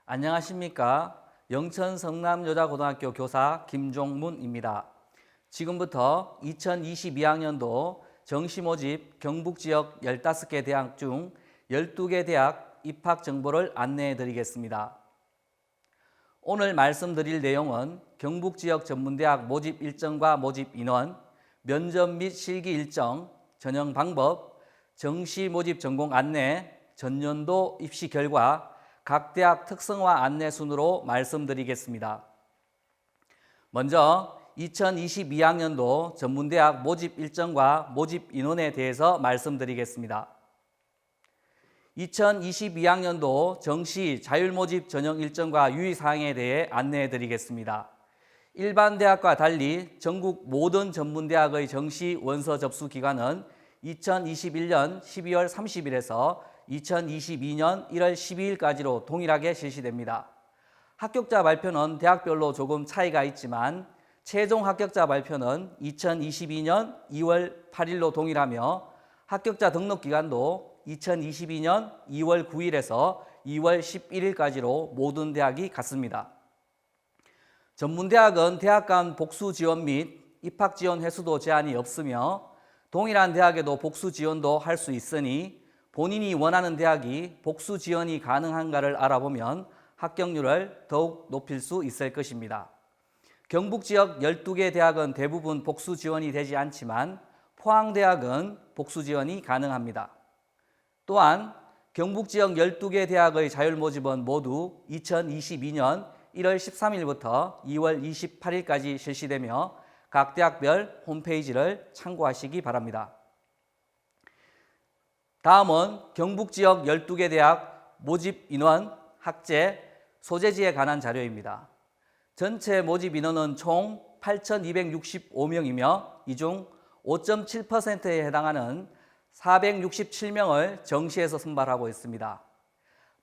안녕하십니까. 영천 성남여자고등학교 교사 김종문입니다. 지금부터 2022학년도 정시 모집 경북지역 15개 대학 중 12개 대학 입학 정보를 안내해 드리겠습니다. 오늘 말씀드릴 내용은 경북지역 전문대학 모집 일정과 모집 인원, 면접 및 실기 일정, 전형 방법, 정시 모집 전공 안내, 전년도 입시 결과, 각 대학 특성화 안내 순으로 말씀드리겠습니다. 먼저 2022학년도 전문대학 모집 일정과 모집 인원에 대해서 말씀드리겠습니다. 2022학년도 정시 자율모집 전형 일정과 유의사항에 대해 안내해 드리겠습니다. 일반 대학과 달리 전국 모든 전문대학의 정시 원서 접수 기간은 2021년 12월 30일에서 2022년 1월 12일까지로 동일하게 실시됩니다. 합격자 발표는 대학별로 조금 차이가 있지만 최종 합격자 발표는 2022년 2월 8일로 동일하며 합격자 등록 기간도 2022년 2월 9일에서 2월 11일까지로 모든 대학이 같습니다. 전문대학은 대학 간 복수 지원 및 입학 지원 횟수도 제한이 없으며 동일한 대학에도 복수 지원도 할 수 있으니 본인이 원하는 대학이 복수 지원이 가능한가를 알아보면 합격률을 더욱 높일 수 있을 것입니다. 경북 지역 12개 대학은 대부분 복수 지원이 되지 않지만 포항대학은 복수 지원이 가능합니다. 또한 경북 지역 12개 대학의 자율 모집은 모두 2022년 1월 13일부터 2월 28일까지 실시되며 각 대학별 홈페이지를 참고하시기 바랍니다. 다음은 경북 지역 12개 대학 모집 인원, 학제, 소재지에 관한 자료입니다. 전체 모집 인원은 총 8,265명이며 이 중 5.7%에 해당하는 467명을 정시에서 선발하고 있습니다.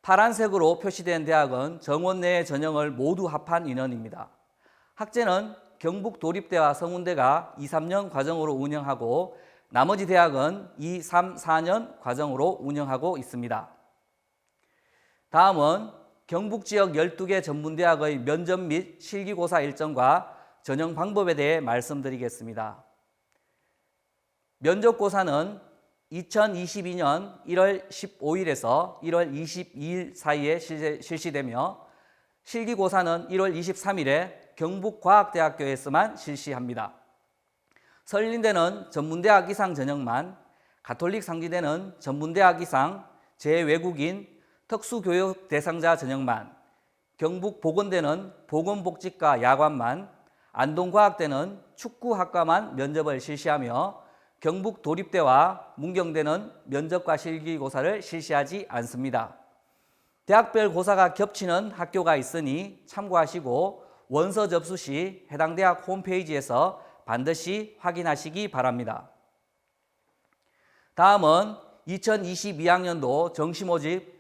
파란색으로 표시된 대학은 정원 내의 전형을 모두 합한 인원입니다. 학제는 경북 도립대와 성운대가 2, 3년 과정으로 운영하고 나머지 대학은 2, 3, 4년 과정으로 운영하고 있습니다. 다음은 경북 지역 12개 전문대학의 면접 및 실기고사 일정과 전형 방법에 대해 말씀드리겠습니다. 면접고사는 2022년 1월 15일에서 1월 22일 사이에 실시되며 실기고사는 1월 23일에 경북과학대학교에서만 실시합니다. 설린대는 전문대학 이상 전형만, 가톨릭 상지대는 전문대학 이상, 재외국인, 특수교육 대상자 전형만, 경북보건대는 보건복지과 야관만, 안동과학대는 축구학과만 면접을 실시하며 경북도립대와 문경대는 면접과 실기고사를 실시하지 않습니다. 대학별 고사가 겹치는 학교가 있으니 참고하시고 원서 접수 시 해당 대학 홈페이지에서 반드시 확인하시기 바랍니다. 다음은 2022학년도 정시 모집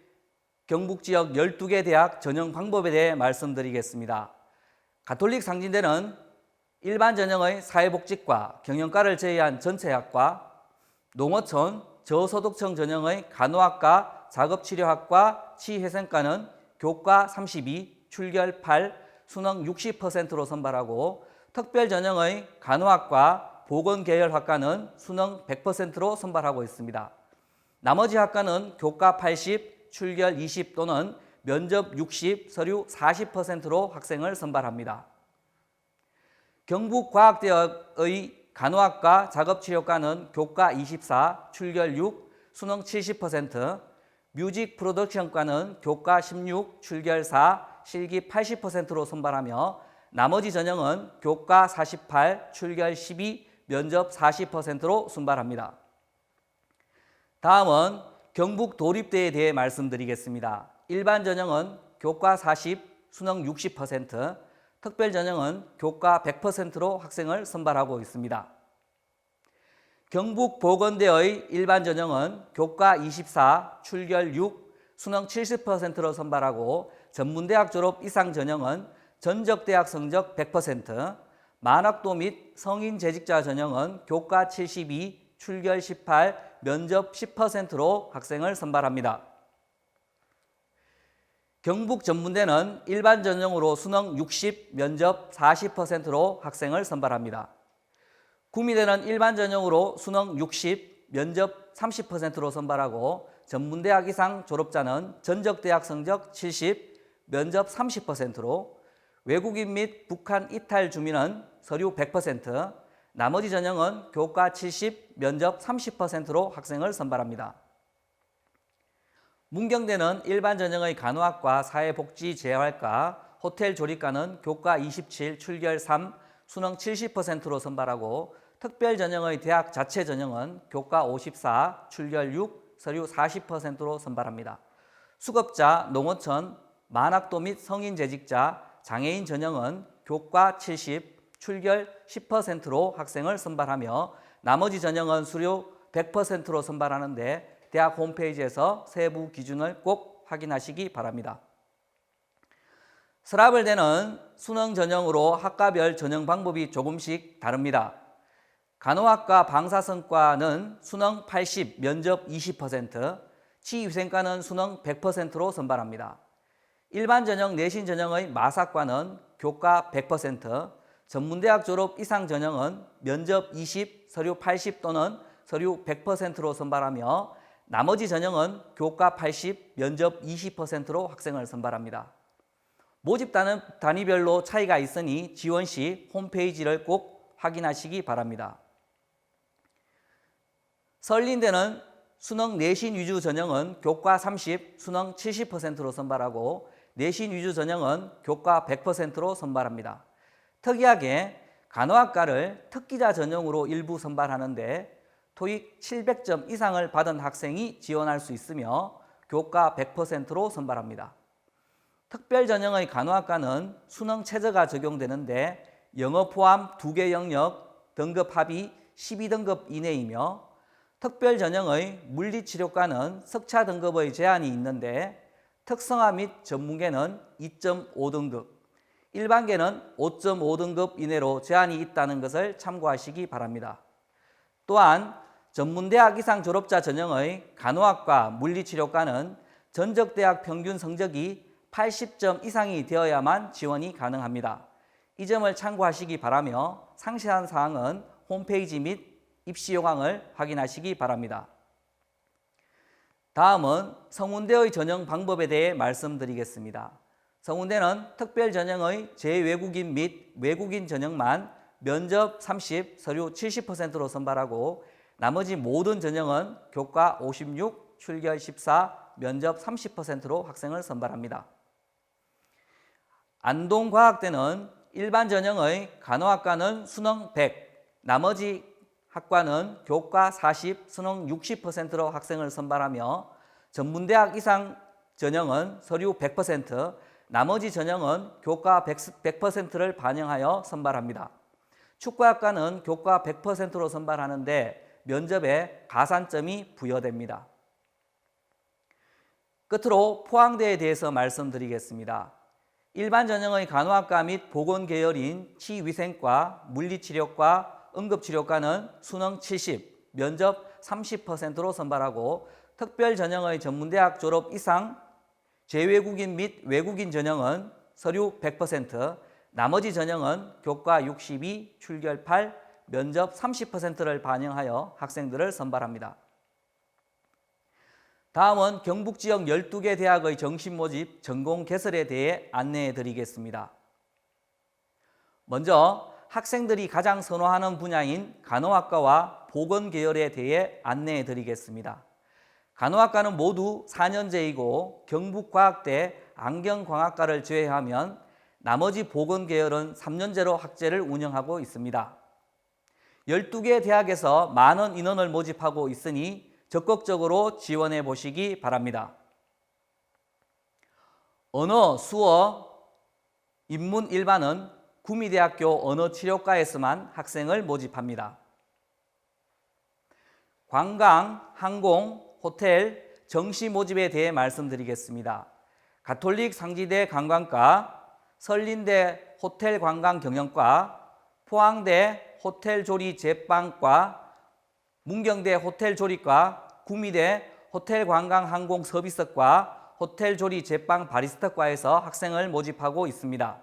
경북 지역 12개 대학 전형 방법에 대해 말씀드리겠습니다. 가톨릭 상진대는 일반 전형의 사회복지과, 경영과를 제외한 전체학과, 농어촌, 저소득층 전형의 간호학과, 작업치료학과, 치회생과는 교과 32, 출결 8, 수능 60%로 선발하고 특별 전형의 간호학과, 보건계열학과는 수능 100%로 선발하고 있습니다. 나머지 학과는 교과 80, 출결 20 또는 면접 60, 서류 40%로 학생을 선발합니다. 경북과학대학의 간호학과, 작업치료과는 교과 24, 출결 6, 수능 70%, 뮤직 프로덕션과는 교과 16, 출결 4, 실기 80%로 선발하며 나머지 전형은 교과 48, 출결 12, 면접 40%로 선발합니다. 다음은 경북 도립대에 대해 말씀드리겠습니다. 일반 전형은 교과 40, 수능 60%, 특별 전형은 교과 100%로 학생을 선발하고 있습니다. 경북보건대의 일반 전형은 교과 24, 출결 6, 수능 70%로 선발하고 전문대학 졸업 이상 전형은 전적대학 성적 100%, 만학도 및 성인 재직자 전형은 교과 72, 출결 18, 면접 10%로 학생을 선발합니다. 경북 전문대는 일반 전형으로 수능 60, 면접 40%로 학생을 선발합니다. 구미대는 일반 전형으로 수능 60, 면접 30%로 선발하고 전문대학 이상 졸업자는 전적대학 성적 70, 면접 30%로 외국인 및 북한 이탈 주민은 서류 100%, 나머지 전형은 교과 70, 면접 30%로 학생을 선발합니다. 문경대는 일반 전형의 간호학과, 사회복지재활과, 호텔 조리과는 교과 27, 출결 3, 수능 70%로 선발하고 특별 전형의 대학 자체 전형은 교과 54, 출결 6, 서류 40%로 선발합니다. 수급자, 농어촌, 만학도 및 성인 재직자, 장애인 전형은 교과 70, 출결 10%로 학생을 선발하며 나머지 전형은 수료 100%로 선발하는데 대학 홈페이지에서 세부 기준을 꼭 확인하시기 바랍니다. 서라벌대는 수능 전형으로 학과별 전형 방법이 조금씩 다릅니다. 간호학과 방사선과는 수능 80, 면접 20%, 치위생과는 수능 100%로 선발합니다. 일반 전형, 내신 전형의 마사과는 교과 100%, 전문대학 졸업 이상 전형은 면접 20, 서류 80 또는 서류 100%로 선발하며 나머지 전형은 교과 80, 면접 20%로 학생을 선발합니다. 모집 단위별로 차이가 있으니 지원 시 홈페이지를 꼭 확인하시기 바랍니다. 설린대는 수능 내신 위주 전형은 교과 30, 수능 70%로 선발하고 내신 위주 전형은 교과 100%로 선발합니다. 특이하게 간호학과를 특기자 전형으로 일부 선발하는데 토익 700점 이상을 받은 학생이 지원할 수 있으며 교과 100%로 선발합니다. 특별 전형의 간호학과는 수능 최저가 적용되는데 영어 포함 2개 영역, 등급 합이 12등급 이내이며 특별 전형의 물리치료과는 석차 등급의 제한이 있는데 특성화 및 전문계는 2.5등급, 일반계는 5.5등급 이내로 제한이 있다는 것을 참고하시기 바랍니다. 또한 전문대학 이상 졸업자 전형의 간호학과, 물리치료과는 전적대학 평균 성적이 80점 이상이 되어야만 지원이 가능합니다. 이 점을 참고하시기 바라며 상세한 사항은 홈페이지 및 입시 요강을 확인하시기 바랍니다. 다음은 성운대의 전형 방법에 대해 말씀드리겠습니다. 성운대는 특별 전형의 재외국인 및 외국인 전형만 면접 30, 서류 70%로 선발하고 나머지 모든 전형은 교과 56, 출결 14, 면접 30%로 학생을 선발합니다. 안동과학대는 일반 전형의 간호학과는 수능 100, 나머지 학과는 교과 40, 수능 60%로 학생을 선발하며 전문대학 이상 전형은 서류 100%, 나머지 전형은 교과 100%를 반영하여 선발합니다. 축구학과는 교과 100%로 선발하는데 면접에 가산점이 부여됩니다. 끝으로 포항대에 대해서 말씀드리겠습니다. 일반 전형의 간호학과 및 보건계열인 치위생과, 물리치료과, 응급치료과는 수능 70, 면접 30%로 선발하고 특별 전형의 전문대학 졸업 이상, 재외국인 및 외국인 전형은 서류 100%, 나머지 전형은 교과 62, 출결 8, 면접 30%를 반영하여 학생들을 선발합니다. 다음은 경북 지역 12개 대학의 정시 모집 전공 개설에 대해 안내해 드리겠습니다. 먼저 학생들이 가장 선호하는 분야인 간호학과와 보건계열에 대해 안내해 드리겠습니다. 간호학과는 모두 4년제이고 경북과학대 안경광학과를 제외하면 나머지 보건계열은 3년제로 학제를 운영하고 있습니다. 12개 대학에서 많은 인원을 모집하고 있으니 적극적으로 지원해 보시기 바랍니다. 언어, 수어, 인문 일반은 구미대학교 언어치료과에서만 학생을 모집합니다. 관광, 항공, 호텔, 정시 모집에 대해 말씀드리겠습니다. 가톨릭 상지대 관광과, 설린대 호텔 관광 경영과, 포항대 호텔 조리 제빵과, 문경대 호텔 조리과, 구미대 호텔 관광 항공 서비스과, 호텔 조리 제빵 바리스타과에서 학생을 모집하고 있습니다.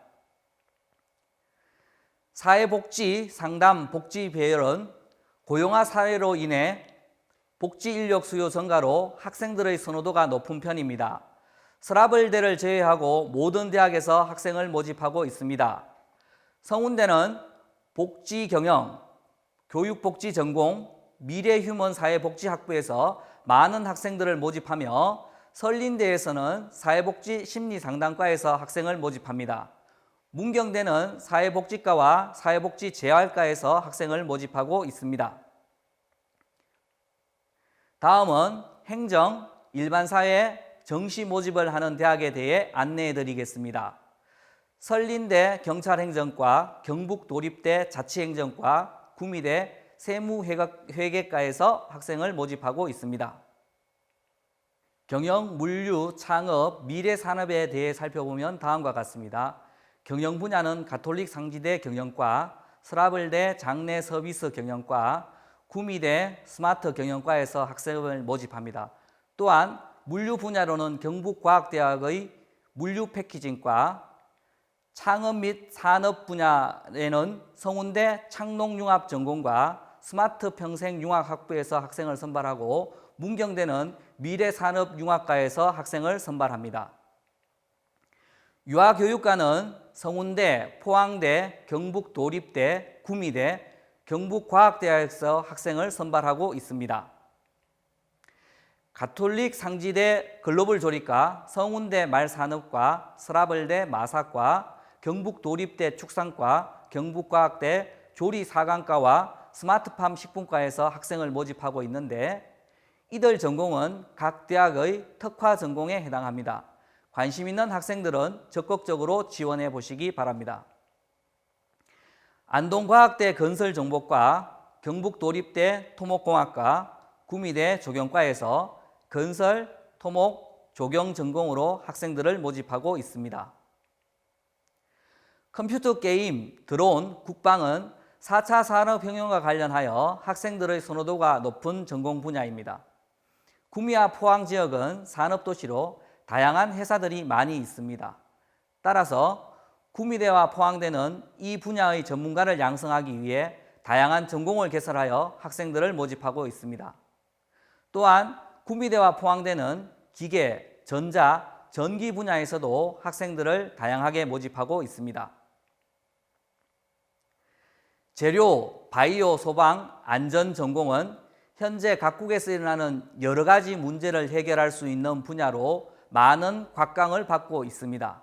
사회복지 상담 복지 배열은 고령화 사회로 인해 복지 인력 수요 증가로 학생들의 선호도가 높은 편입니다. 서라벌대를 제외하고 모든 대학에서 학생을 모집하고 있습니다. 성운대는 복지경영, 교육복지전공, 미래휴먼사회복지학부에서 많은 학생들을 모집하며 설린대에서는 사회복지심리상담과에서 학생을 모집합니다. 문경대는 사회복지과와 사회복지재활과에서 학생을 모집하고 있습니다. 다음은 행정, 일반사회, 정시 모집을 하는 대학에 대해 안내해 드리겠습니다. 설린대 경찰행정과, 경북도립대 자치행정과, 구미대 세무회계과에서 학생을 모집하고 있습니다. 경영, 물류, 창업, 미래산업에 대해 살펴보면 다음과 같습니다. 경영 분야는 가톨릭 상지대 경영과, 서라벌대 장내 서비스 경영과, 구미대 스마트 경영과에서 학생을 모집합니다. 또한 물류 분야로는 경북과학대학의 물류 패키징과, 창업 및 산업 분야에는 성운대 창농융합전공과 스마트 평생융합학부에서 학생을 선발하고, 문경대는 미래산업융합과에서 학생을 선발합니다. 유아교육과는 성운대, 포항대, 경북도립대, 구미대, 경북과학대학에서 학생을 선발하고 있습니다. 가톨릭 상지대 글로벌조리과, 성운대 말산업과, 서라벌대 마사과, 경북도립대 축산과, 경북과학대 조리사관과와 스마트팜 식품과에서 학생을 모집하고 있는데, 이들 전공은 각 대학의 특화 전공에 해당합니다. 관심 있는 학생들은 적극적으로 지원해 보시기 바랍니다. 안동과학대 건설정보과, 경북도립대 토목공학과, 구미대 조경과에서 건설, 토목, 조경 전공으로 학생들을 모집하고 있습니다. 컴퓨터 게임, 드론, 국방은 4차 산업혁명과 관련하여 학생들의 선호도가 높은 전공 분야입니다. 구미와 포항 지역은 산업도시로 다양한 회사들이 많이 있습니다. 따라서 구미대와 포항대는 이 분야의 전문가를 양성하기 위해 다양한 전공을 개설하여 학생들을 모집하고 있습니다. 또한 구미대와 포항대는 기계, 전자, 전기 분야에서도 학생들을 다양하게 모집하고 있습니다. 재료, 바이오, 소방, 안전 전공은 현재 각국에서 일어나는 여러 가지 문제를 해결할 수 있는 분야로 많은 곽강을 받고 있습니다.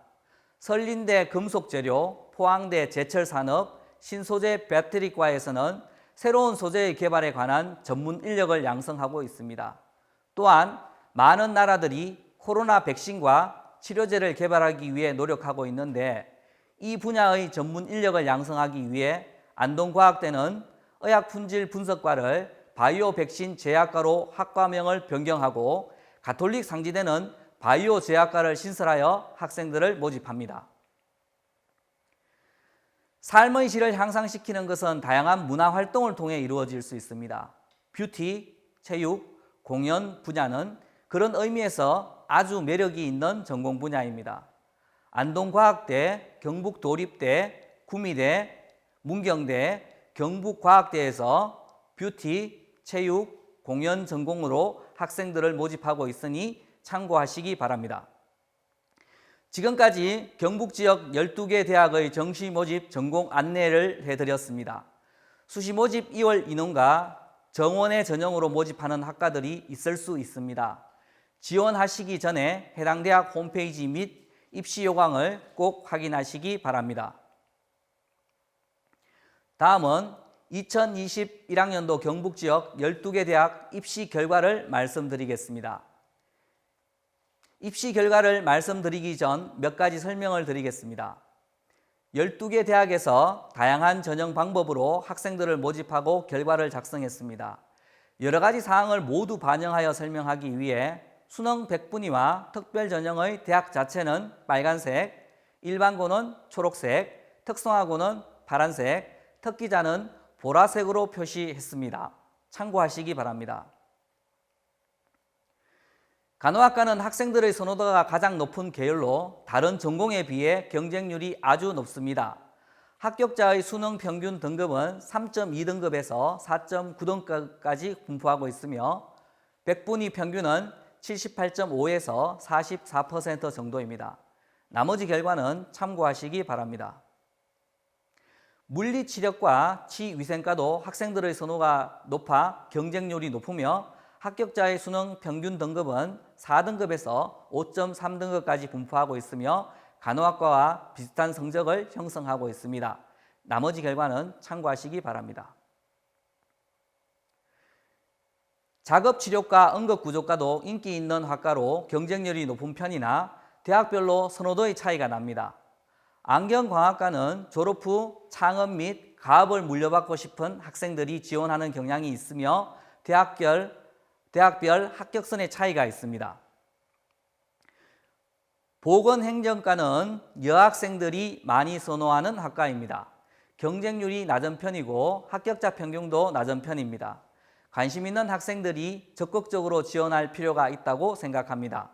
설린대 금속재료, 포항대 제철산업, 신소재 배터리과에서는 새로운 소재의 개발에 관한 전문 인력을 양성하고 있습니다. 또한 많은 나라들이 코로나 백신과 치료제를 개발하기 위해 노력하고 있는데, 이 분야의 전문 인력을 양성하기 위해 안동과학대는 의학품질 분석과를 바이오 백신 제약과로 학과명을 변경하고, 가톨릭 상지대는 바이오 제약과를 신설하여 학생들을 모집합니다. 삶의 질을 향상시키는 것은 다양한 문화활동을 통해 이루어질 수 있습니다. 뷰티, 체육, 공연 분야는 그런 의미에서 아주 매력이 있는 전공 분야입니다. 안동과학대, 경북도립대, 구미대, 문경대, 경북과학대에서 뷰티, 체육, 공연 전공으로 학생들을 모집하고 있으니 참고하시기 바랍니다. 지금까지 경북 지역 12개 대학의 정시 모집 전공 안내를 해드렸습니다. 수시 모집 2월 인원과 정원의 전형으로 모집하는 학과들이 있을 수 있습니다. 지원하시기 전에 해당 대학 홈페이지 및 입시 요강을 꼭 확인하시기 바랍니다. 다음은 2021학년도 경북 지역 12개 대학 입시 결과를 말씀드리겠습니다. 입시 결과를 말씀드리기 전 몇 가지 설명을 드리겠습니다. 12개 대학에서 다양한 전형 방법으로 학생들을 모집하고 결과를 작성했습니다. 여러 가지 사항을 모두 반영하여 설명하기 위해 수능 100분위와 특별 전형의 대학 자체는 빨간색, 일반고는 초록색, 특성화고는 파란색, 특기자는 보라색으로 표시했습니다. 참고하시기 바랍니다. 간호학과는 학생들의 선호도가 가장 높은 계열로 다른 전공에 비해 경쟁률이 아주 높습니다. 합격자의 수능 평균 등급은 3.2등급에서 4.9등급까지 분포하고 있으며 백분위 평균은 78.5에서 44% 정도입니다. 나머지 결과는 참고하시기 바랍니다. 물리치료과 치위생과도 학생들의 선호가 높아 경쟁률이 높으며 합격자의 수능 평균 등급은 4등급에서 5.3등급까지 분포하고 있으며 간호학과와 비슷한 성적을 형성하고 있습니다. 나머지 결과는 참고하시기 바랍니다. 작업치료과 응급구조과도 인기 있는 학과로 경쟁률이 높은 편이나 대학별로 선호도의 차이가 납니다. 안경광학과는 졸업 후 창업 및 가업을 물려받고 싶은 학생들이 지원하는 경향이 있으며 대학별 합격선의 차이가 있습니다. 보건행정과는 여학생들이 많이 선호하는 학과입니다. 경쟁률이 낮은 편이고 합격자 평균도 낮은 편입니다. 관심 있는 학생들이 적극적으로 지원할 필요가 있다고 생각합니다.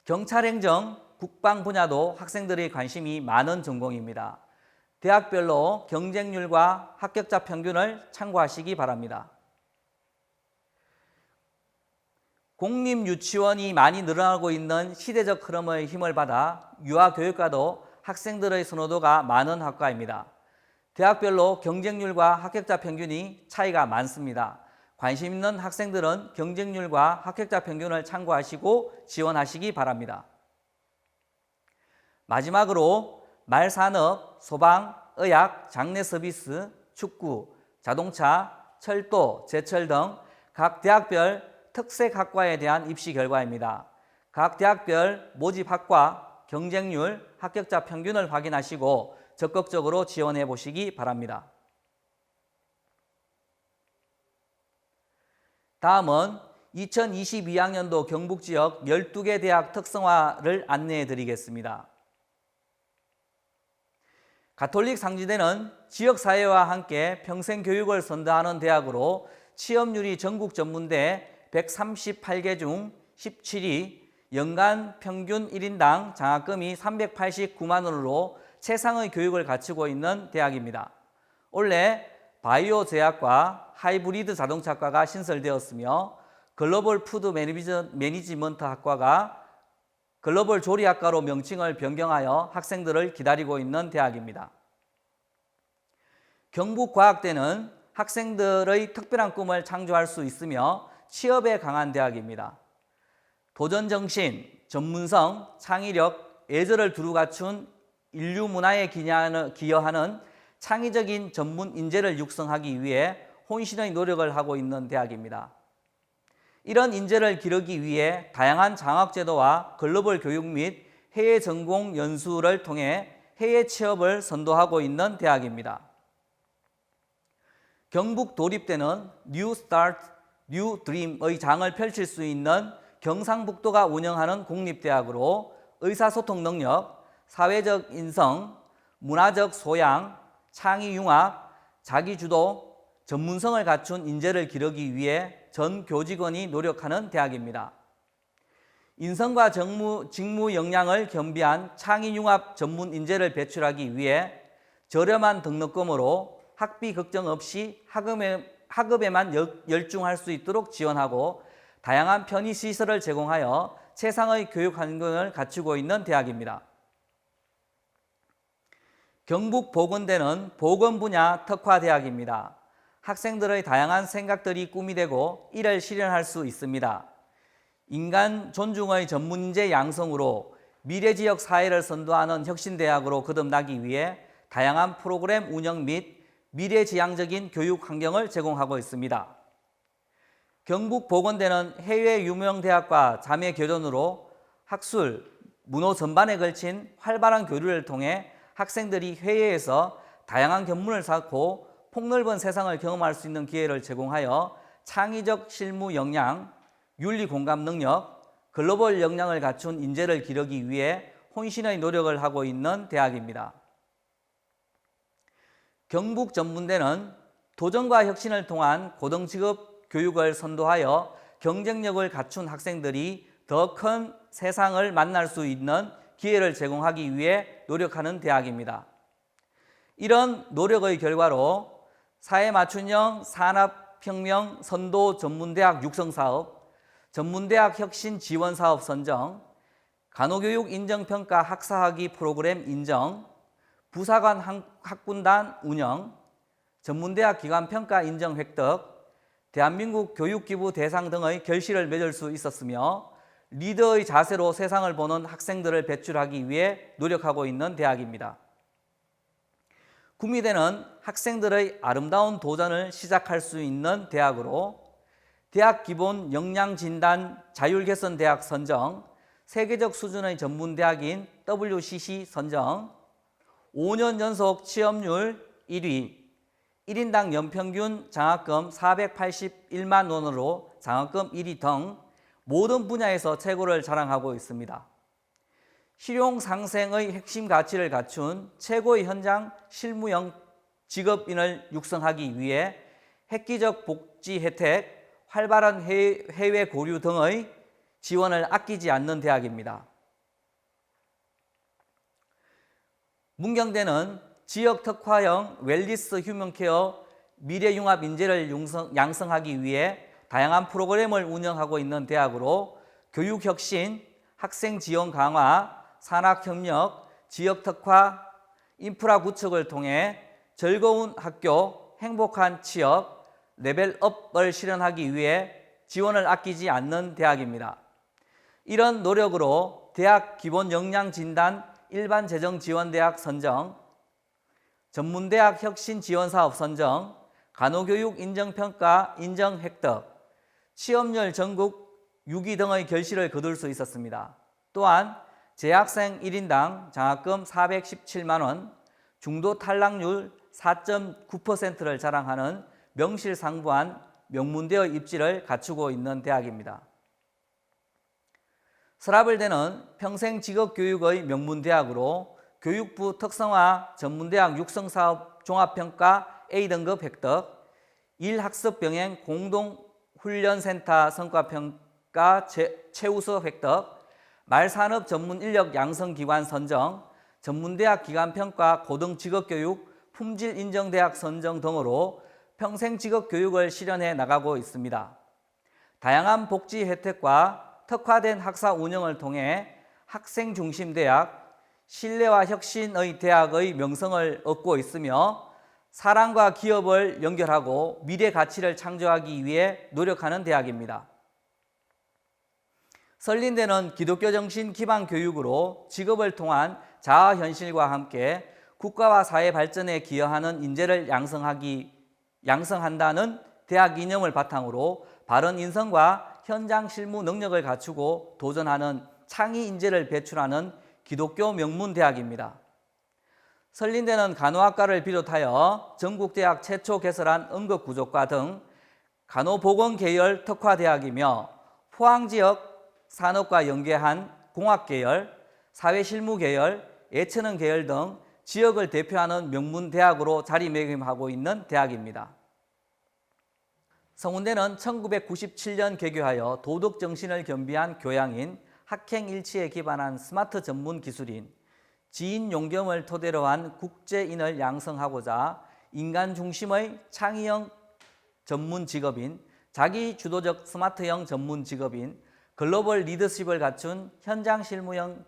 경찰행정, 국방 분야도 학생들의 관심이 많은 전공입니다. 대학별로 경쟁률과 합격자 평균을 참고하시기 바랍니다. 공립유치원이 많이 늘어나고 있는 시대적 흐름의 힘을 받아 유아교육과도 학생들의 선호도가 많은 학과입니다. 대학별로 경쟁률과 합격자 평균이 차이가 많습니다. 관심 있는 학생들은 경쟁률과 합격자 평균을 참고하시고 지원하시기 바랍니다. 마지막으로 말산업, 소방, 의학, 장례 서비스, 축구, 자동차, 철도, 제철 등 각 대학별 특색학과에 대한 입시 결과입니다. 각 대학별 모집학과, 경쟁률, 합격자 평균을 확인하시고 적극적으로 지원해 보시기 바랍니다. 다음은 2022학년도 경북지역 12개 대학 특성화를 안내해 드리겠습니다. 가톨릭 상지대는 지역사회와 함께 평생교육을 선도하는 대학으로 취업률이 전국 전문대 138개 중 17위, 연간 평균 1인당 장학금이 389만 원으로 최상의 교육을 갖추고 있는 대학입니다. 올해 바이오 제약과 하이브리드 자동차과가 신설되었으며 글로벌 푸드 매니지먼트 학과가 글로벌 조리학과로 명칭을 변경하여 학생들을 기다리고 있는 대학입니다. 경북과학대는 학생들의 특별한 꿈을 창조할 수 있으며 취업에 강한 대학입니다. 도전정신, 전문성, 창의력, 애절을 두루 갖춘 인류 문화에 기여하는 창의적인 전문 인재를 육성하기 위해 혼신의 노력을 하고 있는 대학입니다. 이런 인재를 기르기 위해 다양한 장학제도와 글로벌 교육 및 해외 전공 연수를 통해 해외 취업을 선도하고 있는 대학입니다. 경북 도립대는 뉴 스타트, 뉴 드림의 장을 펼칠 수 있는 경상북도가 운영하는 공립대학으로 의사소통 능력, 사회적 인성, 문화적 소양, 창의융합, 자기주도, 전문성을 갖춘 인재를 기르기 위해 전 교직원이 노력하는 대학입니다. 인성과 직무 역량을 겸비한 창의융합 전문 인재를 배출하기 위해 저렴한 등록금으로 학비 걱정 없이 학업에만 열중할 수 있도록 지원하고 다양한 편의시설을 제공하여 최상의 교육 환경을 갖추고 있는 대학입니다. 경북보건대는 보건 분야 특화대학입니다. 학생들의 다양한 생각들이 꿈이 되고 이를 실현할 수 있습니다. 인간 존중의 전문인재 양성으로 미래지역 사회를 선도하는 혁신대학으로 거듭나기 위해 다양한 프로그램 운영 및 미래지향적인 교육 환경을 제공하고 있습니다. 경북보건대는 해외 유명 대학과 자매 교련으로 학술, 문호 전반에 걸친 활발한 교류를 통해 학생들이 해외에서 다양한 견문을 쌓고 폭넓은 세상을 경험할 수 있는 기회를 제공하여 창의적 실무 역량, 윤리 공감 능력, 글로벌 역량을 갖춘 인재를 기르기 위해 혼신의 노력을 하고 있는 대학입니다. 경북전문대는 도전과 혁신을 통한 고등직업 교육을 선도하여 경쟁력을 갖춘 학생들이 더 큰 세상을 만날 수 있는 기회를 제공하기 위해 노력하는 대학입니다. 이런 노력의 결과로 사회맞춤형 산업혁명 선도 전문대학 육성사업, 전문대학 혁신 지원사업 선정, 간호교육 인정평가 학사학위 프로그램 인정, 부사관 학군단 운영, 전문대학 기관평가 인정 획득, 대한민국 교육기부 대상 등의 결실을 맺을 수 있었으며 리더의 자세로 세상을 보는 학생들을 배출하기 위해 노력하고 있는 대학입니다. 구미대는 학생들의 아름다운 도전을 시작할 수 있는 대학으로 대학 기본 역량 진단 자율 개선 대학 선정, 세계적 수준의 전문 대학인 WCC 선정, 5년 연속 취업률 1위, 1인당 연평균 장학금 481만 원으로 장학금 1위 등 모든 분야에서 최고를 자랑하고 있습니다. 실용 상생의 핵심 가치를 갖춘 최고의 현장 실무형 직업인을 육성하기 위해 획기적 복지 혜택, 활발한 해외 고류 등의 지원을 아끼지 않는 대학입니다. 문경대는 지역 특화형 웰니스 휴먼케어 미래융합 인재를 양성하기 위해 다양한 프로그램을 운영하고 있는 대학으로 교육혁신, 학생 지원 강화, 산학협력, 지역특화, 인프라 구축을 통해 즐거운 학교, 행복한 취업, 레벨업을 실현하기 위해 지원을 아끼지 않는 대학입니다. 이런 노력으로 대학 기본 역량 진단 일반 재정 지원대학 선정, 전문대학 혁신 지원사업 선정, 간호교육 인정평가 인정 획득, 취업률 전국 6위 등의 결실을 거둘 수 있었습니다. 또한 재학생 1인당 장학금 417만 원, 중도 탈락률 4.9%를 자랑하는 명실상부한 명문대의 입지를 갖추고 있는 대학입니다. 서라벌대는 평생직업교육의 명문대학으로 교육부 특성화 전문대학 육성사업 종합평가 A등급 획득, 1학습병행 공동훈련센터 성과평가 최우수 획득, 말산업 전문 인력 양성기관 선정, 전문대학 기관평가 고등직업교육 품질인정대학 선정 등으로 평생직업교육을 실현해 나가고 있습니다. 다양한 복지 혜택과 특화된 학사 운영을 통해 학생 중심 대학, 신뢰와 혁신의 대학의 명성을 얻고 있으며 사람과 기업을 연결하고 미래 가치를 창조하기 위해 노력하는 대학입니다. 설린대는 기독교 정신 기반 교육으로 직업을 통한 자아 현실과 함께 국가와 사회 발전에 기여하는 인재를 양성한다는 대학 이념을 바탕으로 바른 인성과 현장 실무 능력을 갖추고 도전하는 창의 인재를 배출하는 기독교 명문 대학입니다. 설린대는 간호학과를 비롯하여 전국대학 최초 개설한 응급구조과 등 간호보건 계열 특화대학이며 포항지역 산업과 연계한 공학계열, 사회실무계열, 예체능 계열 등 지역을 대표하는 명문대학으로 자리매김하고 있는 대학입니다. 성운대는 1997년 개교하여 도덕정신을 겸비한 교양인 학행일치에 기반한 스마트 전문 기술인 지인 용겸을 토대로 한 국제인을 양성하고자 인간 중심의 창의형 전문 직업인, 자기주도적 스마트형 전문 직업인, 글로벌 리더십을 갖춘 현장 실무형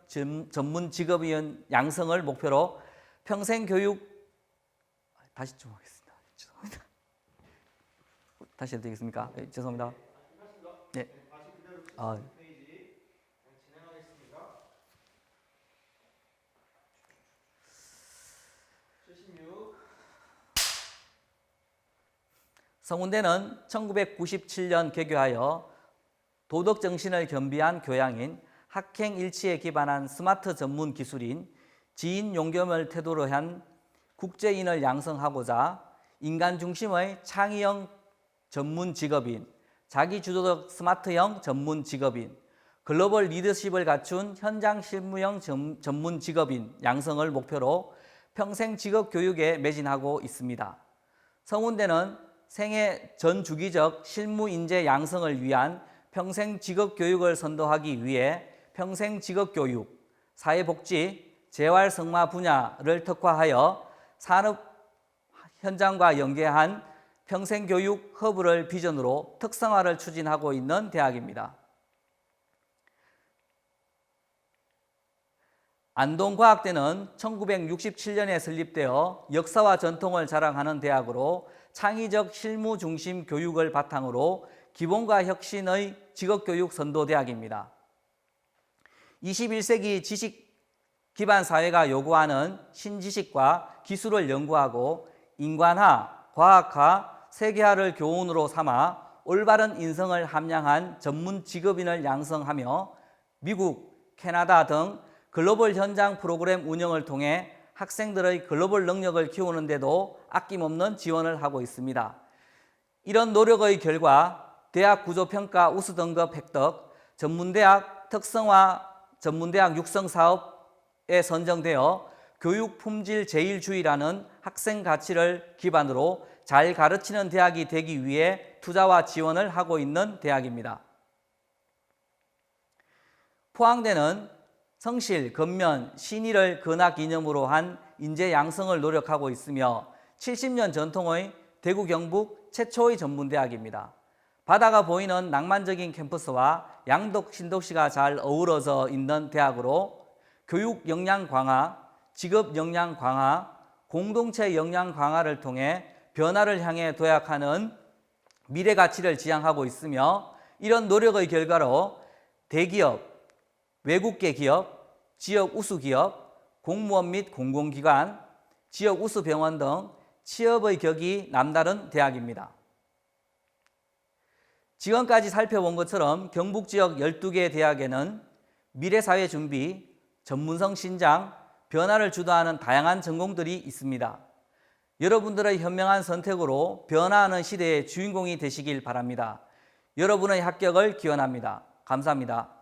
전문 직업인 양성을 목표로 평생교육 다시 좀 하겠습니다. 죄송합니다. 다시 해도 되겠습니까? 네, 죄송합니다. 네. 성운대는 1997년 개교하여 도덕정신을 겸비한 교양인 학행일치에 기반한 스마트 전문 기술인 지인 용겸을 태도로 한 국제인을 양성하고자 인간 중심의 창의형 전문 직업인, 자기주도적 스마트형 전문 직업인, 글로벌 리더십을 갖춘 현장 실무형 전문 직업인 양성을 목표로 평생 직업 교육에 매진하고 있습니다. 성운대는 생애 전 주기적 실무 인재 양성을 위한 평생 직업교육을 선도하기 위해 평생 직업교육, 사회복지, 재활성마 분야를 특화하여 산업 현장과 연계한 평생교육 허브를 비전으로 특성화를 추진하고 있는 대학입니다. 안동과학대는 1967년에 설립되어 역사와 전통을 자랑하는 대학으로 창의적 실무 중심 교육을 바탕으로 기본과 혁신의 직업교육 선도대학입니다. 21세기 지식 기반 사회가 요구하는 신지식과 기술을 연구하고 인간화, 과학화, 세계화를 교훈으로 삼아 올바른 인성을 함양한 전문 직업인을 양성하며 미국, 캐나다 등 글로벌 현장 프로그램 운영을 통해 학생들의 글로벌 능력을 키우는 데도 아낌없는 지원을 하고 있습니다. 이런 노력의 결과 대학 구조평가 우수 등급 획득, 전문대학 특성화 전문대학 육성 사업에 선정되어 교육 품질 제일주의라는 학생 가치를 기반으로 잘 가르치는 대학이 되기 위해 투자와 지원을 하고 있는 대학입니다. 포항대는 성실, 근면, 신의를 근학기념으로 한 인재 양성을 노력하고 있으며 70년 전통의 대구 경북 최초의 전문대학입니다. 바다가 보이는 낭만적인 캠퍼스와 양덕, 신도시가 잘 어우러져 있는 대학으로 교육 역량 강화, 직업 역량 강화, 공동체 역량 강화를 통해 변화를 향해 도약하는 미래 가치를 지향하고 있으며 이런 노력의 결과로 대기업, 외국계 기업, 지역 우수 기업, 공무원 및 공공기관, 지역 우수 병원 등 취업의 격이 남다른 대학입니다. 지금까지 살펴본 것처럼 경북 지역 12개 대학에는 미래사회 준비, 전문성 신장, 변화를 주도하는 다양한 전공들이 있습니다. 여러분들의 현명한 선택으로 변화하는 시대의 주인공이 되시길 바랍니다. 여러분의 합격을 기원합니다. 감사합니다.